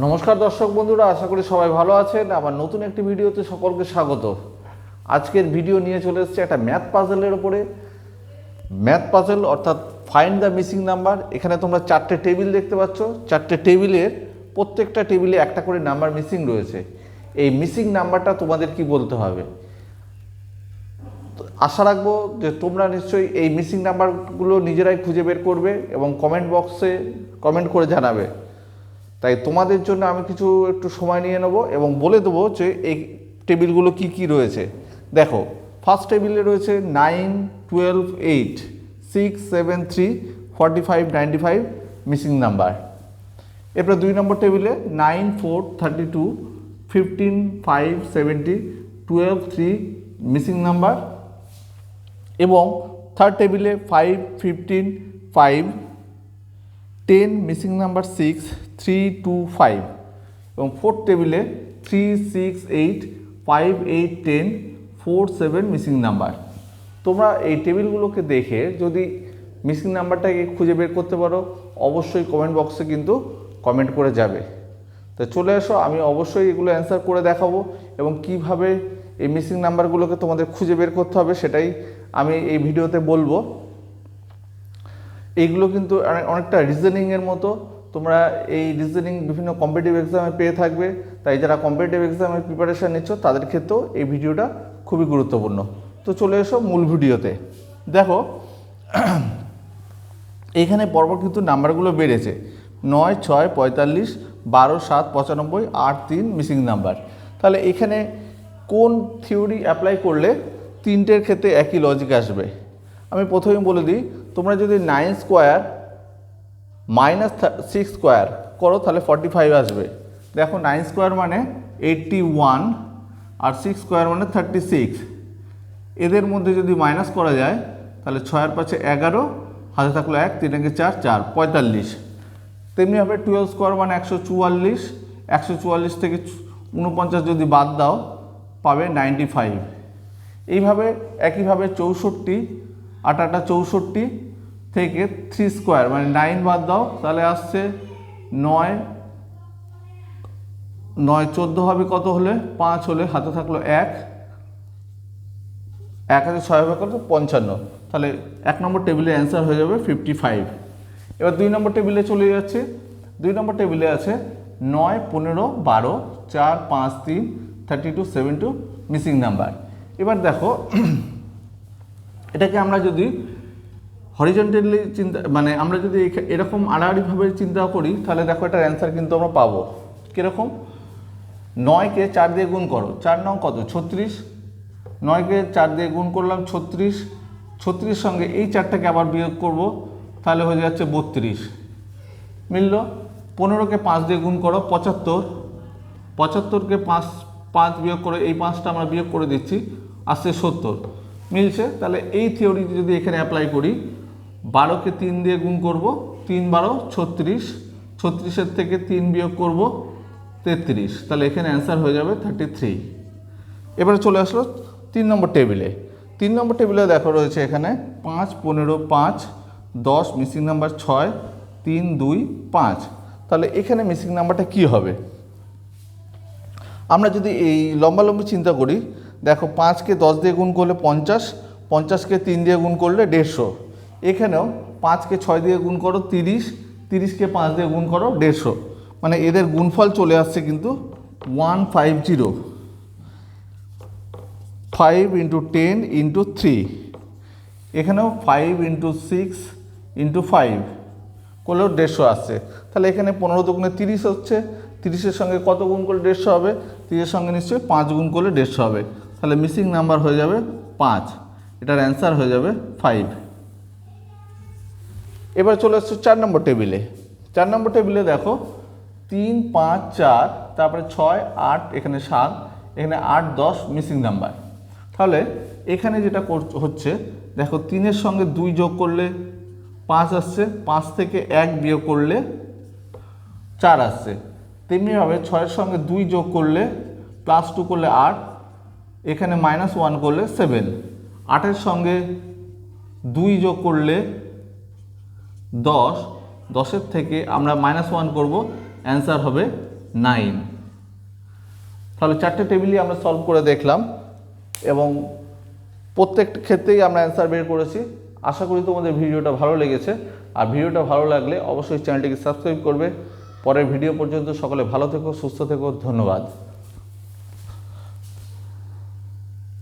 নমস্কার দর্শক বন্ধুরা, আশা করি সবাই ভালো আছেন। আমার নতুন একটি ভিডিওতে সকলকে স্বাগত। আজকের ভিডিও নিয়ে চলে এসেছে একটা ম্যাথ পাজেলের উপরে। ম্যাথ পাজেল অর্থাৎ ফাইন্ড দ্য মিসিং নাম্বার। এখানে তোমরা চারটে টেবিল দেখতে পাচ্ছ। চারটে টেবিলের প্রত্যেকটা টেবিলে একটা করে নাম্বার মিসিং রয়েছে। এই মিসিং নাম্বারটা তোমাদের কি বলতে হবে। আশা রাখবো যে তোমরা নিশ্চয়ই এই মিসিং নাম্বারগুলো নিজেরাই খুঁজে বের করবে এবং কমেন্ট বক্সে কমেন্ট করে জানাবে। তাই তোমাদের জন্য আমি কিছু একটু সময় নিয়ে নেব এবং বলে দেবো যে এই টেবিলগুলো কি কি রয়েছে। দেখো, ফার্স্ট টেবিলে রয়েছে 9, 12, 8, 6, 7, 3, 45, 95 মিসিং নাম্বার। এরপর 2 নম্বর টেবিলে 9, 4, 32, 15, 5, 70, 12, 3 মিসিং নাম্বার। এবং থার্ড টেবিলে 5, 15, 5, 10 মিসিং নাম্বার 6, 3, 2, 5। এবং ফোর্থ টেবিলে 3, 6, 8, 5, 8, 10, 4, 7 মিসিং নাম্বার। তোমরা এই টেবিলগুলোকে দেখে যদি মিসিং নাম্বারটাকে খুঁজে বের করতে পারো, অবশ্যই কমেন্ট বক্সে কিন্তু কমেন্ট করে যাবে। তো চলে আসো, আমি অবশ্যই এগুলো অ্যান্সার করে দেখাবো এবং কিভাবে এই মিসিং নাম্বারগুলোকে তোমাদের খুঁজে বের করতে হবে সেটাই আমি এই ভিডিওতে বলবো। এইগুলো কিন্তু অনেকটা রিজনিংয়ের মতো। তোমরা এই রিজনিং বিভিন্ন কম্পিটিটিভ এক্সামে পেয়ে থাকবে, তাই যারা কম্পিটিটিভ এক্সামের প্রিপারেশান নিচ্ছ তাদের ক্ষেত্রেও এই ভিডিওটা খুবই গুরুত্বপূর্ণ। তো চলে এসো মূল ভিডিওতে। দেখো, এইখানে পরপর কিন্তু নাম্বারগুলো বেড়েছে। 9, 6, 45, 12, 7, 95, 8, 3 মিসিং নাম্বার। তাহলে এখানে কোন থিওরি অ্যাপ্লাই করলে তিনটের ক্ষেত্রে একই লজিক আসবে। আমি প্রথমেই বলে দিই, তোমরা যদি 9 স্কোয়ার মাইনাস 6 স্কোয়ার করো তাহলে 45 আসবে। দেখো, 9 স্কোয়ার মানে 81 আর 6 স্কোয়ার মানে 36। এদের মধ্যে যদি মাইনাস করা যায় তাহলে 6 আর 5 11, হাতে থাকলো 1, 3 একে 4, 4, 45। তেমনিভাবে 12 স্কোয়ার মানে 144, 144 থেকে 49 যদি বাদ দাও পাবে 95। এইভাবে একইভাবে 64, 8 8 64 থেকে 3 স্কোয়ার মানে 9 বাদ দাও তাহলে আসছে 9, 9 14 হবে কত হলে 5 হলে, হাতে থাকলো 1, 1 হাতে 6 হবে কত 55। তাহলে 1 নম্বর টেবিলে অ্যান্সার হয়ে যাবে 55। এবার 2 নম্বর টেবিলে চলে যাচ্ছে। 2 নম্বর টেবিলে আছে 9, 15, 12, 4, 5, 3, 32, 72 মিসিং নাম্বার। এবার দেখো, এটাকে আমরা যদি হরিজন্টালি চিন্তা মানে আমরা যদি এরকম আড়াআড়িভাবে চিন্তা করি তাহলে দেখো এটার অ্যান্সার কিন্তু আমরা পাবো। কীরকম? 9কে 4 দিয়ে গুণ করো, 4 9 কত 36। 9কে 4 দিয়ে গুণ করলাম 36, 36 সঙ্গে এই 4টাকে আবার বিয়োগ করব তাহলে হয়ে যাচ্ছে 32। মিলল। 15কে 5 দিয়ে গুণ করো 75, 75কে 5 বিয়োগ করে এই 5টা আমরা বিয়োগ করে দিচ্ছি, আসছে 70। মিলছে। তাহলে এই থিওরি যদি এখানে অ্যাপ্লাই করি, 12কে 3 দিয়ে গুণ করব, 3 12 36, 36-এর থেকে 3 বিয়োগ করব 33। তাহলে এখানে অ্যান্সার হয়ে যাবে 33। এবারে চলে আসলো 3 নম্বর টেবিলে। 3 নম্বর টেবিলে দেখো রয়েছে এখানে 5, 15, 5, 10 মিসিং নাম্বার 6, 3, 2, 5। তাহলে এখানে মিসিং নাম্বারটা কি হবে? আমরা যদি এই লম্বালম্বি চিন্তা করি, দেখো 5কে 10 দিয়ে গুণ করলে 50, 50কে 3 দিয়ে গুণ করলে 150। এখানেও 5কে 6 দিয়ে গুণ করো 30, 30কে 5 দিয়ে গুণ করো 150। মানে এদের গুণফল চলে আসছে কিন্তু 150। 5 × 10 × 3, এখানেও 5 × 6 × 5 করলেও 150 আসছে। তাহলে এখানে 15 দুগুণে 30 হচ্ছে, 30-এর সঙ্গে কত গুণ করলে 150 হবে? 30-এর সঙ্গে নিশ্চয়ই 5 গুণ করলে 150 হবে। তাহলে মিসিং নাম্বার হয়ে যাবে 5। এটার অ্যান্সার হয়ে যাবে 5। এবার চলে আসছে 4 নম্বর টেবিলে। 4 নম্বর টেবিলে দেখো 3, 5, 4, তারপরে 6, 8, এখানে 7, এখানে 8, 10 মিসিং নাম্বার। তাহলে এখানে যেটা হচ্ছে, দেখো 3-এর সঙ্গে 2 যোগ করলে 5 আসছে, 5 থেকে 1 বিয়োগ করলে 4 আসছে। তেমনিভাবে 6-এর সঙ্গে 2 যোগ করলে +2 করলে 8, এখানে -1 করলে 7। 8-এর সঙ্গে 2 যোগ করলে 10, 10-এর থেকে আমরা -1 করব, অ্যান্সার হবে 9। তাহলে 4টে টেবিলই আমরা সলভ করে দেখলাম এবং প্রত্যেকটা ক্ষেত্রেই আমরা অ্যান্সার বের করেছি। আশা করি তোমাদের ভিডিওটা ভালো লেগেছে, আর ভিডিওটা ভালো লাগলে অবশ্যই চ্যানেলটিকে সাবস্ক্রাইব করবে। পরের ভিডিও পর্যন্ত সকলে ভালো থেকো, সুস্থ থেকো, ধন্যবাদ।